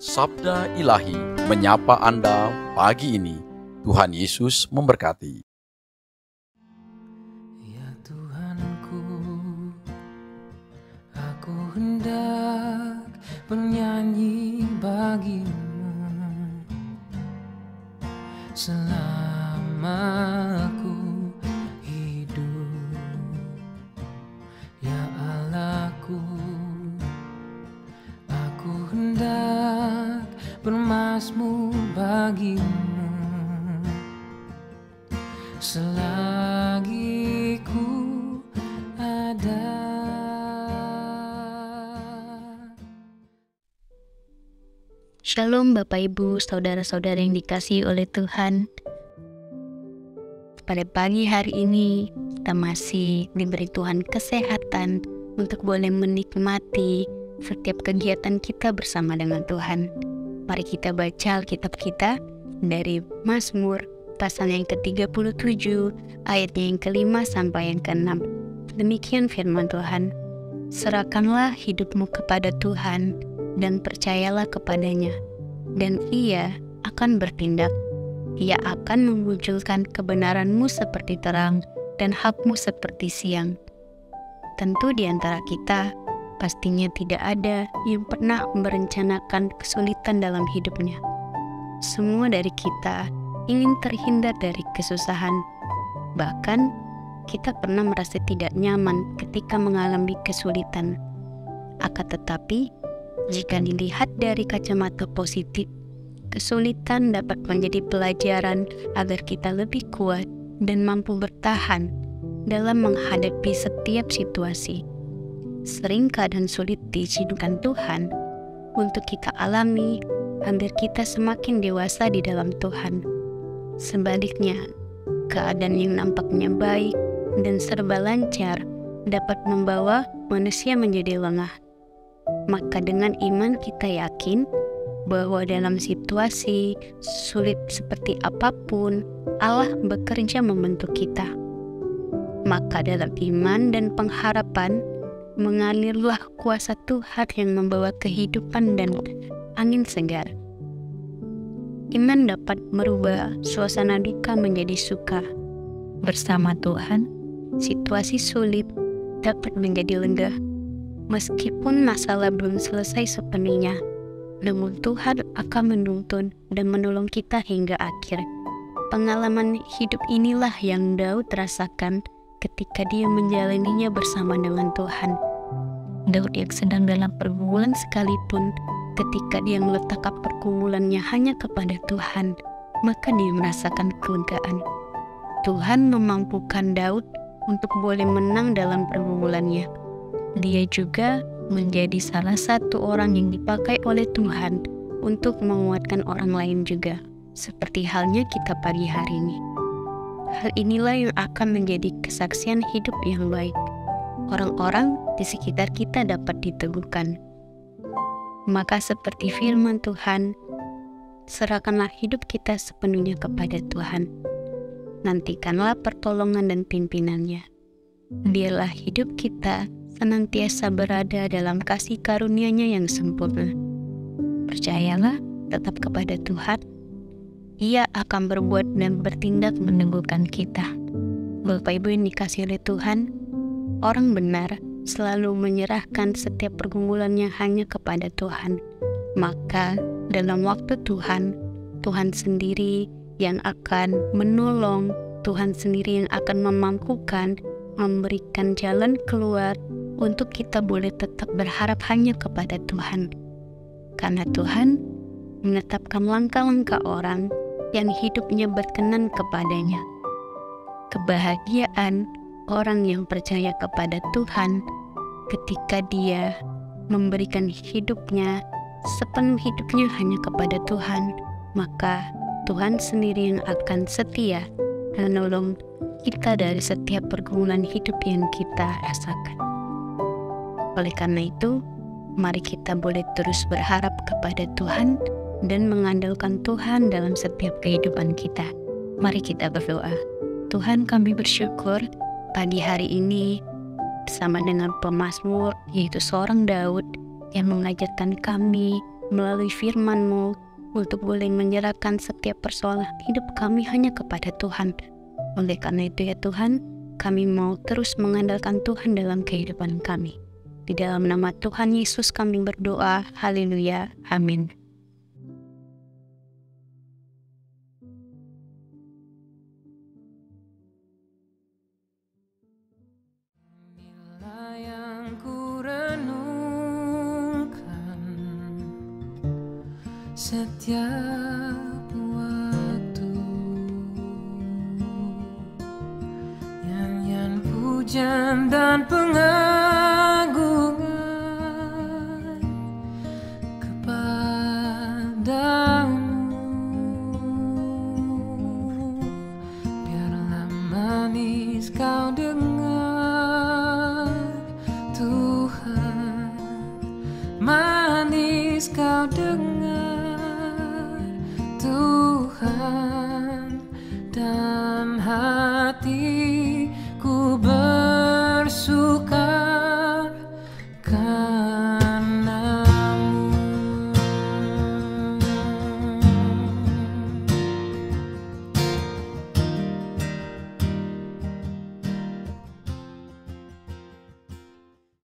Sabda Ilahi menyapa Anda pagi ini. Tuhan Yesus memberkati. Ya Tuhanku, aku hendak bernyanyi bagimu selama aku hidup. Ya Allahku, aku hendak bermazmur bagimu selagi ku ada. Shalom Bapak Ibu, saudara-saudara yang dikasihi oleh Tuhan. Pada pagi hari ini kita masih diberi Tuhan kesehatan untuk boleh menikmati setiap kegiatan kita bersama dengan Tuhan. Mari kita baca Alkitab kita dari Mazmur pasal yang ke-37 ayatnya yang ke-5 sampai yang ke-6. Demikian firman Tuhan. Serahkanlah hidupmu kepada Tuhan dan percayalah kepadanya, dan Ia akan bertindak. Ia akan memunculkan kebenaranmu seperti terang dan hakmu seperti siang. Tentu di antara kita pastinya tidak ada yang pernah merencanakan kesulitan dalam hidupnya. Semua dari kita ingin terhindar dari kesusahan. Bahkan kita pernah merasa tidak nyaman ketika mengalami kesulitan. Akan tetapi, jika dilihat dari kacamata positif, kesulitan dapat menjadi pelajaran agar kita lebih kuat dan mampu bertahan dalam menghadapi setiap situasi. Sering keadaan sulit diizinkan Tuhan untuk kita alami agar kita semakin dewasa di dalam Tuhan. Sebaliknya, keadaan yang nampaknya baik dan serba lancar dapat membawa manusia menjadi lengah. Maka dengan iman kita yakin bahwa dalam situasi sulit seperti apapun, Allah bekerja membentuk kita. Maka dalam iman dan pengharapan, mengalirlah kuasa Tuhan yang membawa kehidupan dan angin segar. Iman dapat merubah suasana duka menjadi suka. Bersama Tuhan, situasi sulit dapat menjadi lega. Meskipun masalah belum selesai sepenuhnya, namun Tuhan akan menuntun dan menolong kita hingga akhir. Pengalaman hidup inilah yang Daud rasakan ketika dia menjalaninya bersama dengan Tuhan. Daud yang sedang dalam pergumulan sekalipun, ketika dia meletakkan pergumulannya hanya kepada Tuhan, maka dia merasakan kelegaan. Tuhan memampukan Daud untuk boleh menang dalam pergumulannya. Dia juga menjadi salah satu orang yang dipakai oleh Tuhan untuk menguatkan orang lain juga, seperti halnya kita pagi hari ini. Hal inilah yang akan menjadi kesaksian hidup yang baik. Orang-orang di sekitar kita dapat diteguhkan. Maka seperti firman Tuhan, serahkanlah hidup kita sepenuhnya kepada Tuhan. Nantikanlah pertolongan dan pimpinannya. Biarlah hidup kita senantiasa berada dalam kasih karunia-Nya yang sempurna. Percayalah tetap kepada Tuhan. Ia akan berbuat dan bertindak meneguhkan kita. Bapak Ibu yang dikasihi oleh Tuhan, orang benar selalu menyerahkan setiap pergumulannya hanya kepada Tuhan. Maka dalam waktu Tuhan, Tuhan sendiri yang akan menolong, Tuhan sendiri yang akan memampukan, memberikan jalan keluar untuk kita boleh tetap berharap hanya kepada Tuhan. Karena Tuhan menetapkan langkah-langkah orang yang hidupnya berkenan kepadanya. Kebahagiaan orang yang percaya kepada Tuhan ketika dia memberikan hidupnya, sepenuh hidupnya hanya kepada Tuhan, maka Tuhan sendiri yang akan setia menolong kita dari setiap pergumulan hidup yang kita rasakan. Oleh karena itu, mari kita boleh terus berharap kepada Tuhan dan mengandalkan Tuhan dalam setiap kehidupan kita. Mari kita berdoa. Tuhan, kami bersyukur pagi hari ini bersama dengan pemazmur, yaitu seorang Daud, yang mengajarkan kami melalui firman-Mu, untuk boleh menyerahkan setiap persoalan hidup kami hanya kepada Tuhan. Oleh karena itu ya Tuhan, kami mau terus mengandalkan Tuhan dalam kehidupan kami. Di dalam nama Tuhan Yesus kami berdoa. Haleluya. Amin. Bila yang ku renungkan setiap waktu, nyanyian pujian dan pengagungan kepadamu, biarlah manis kau dengar Tuhan, manis kau dengar Tuhan, dan hati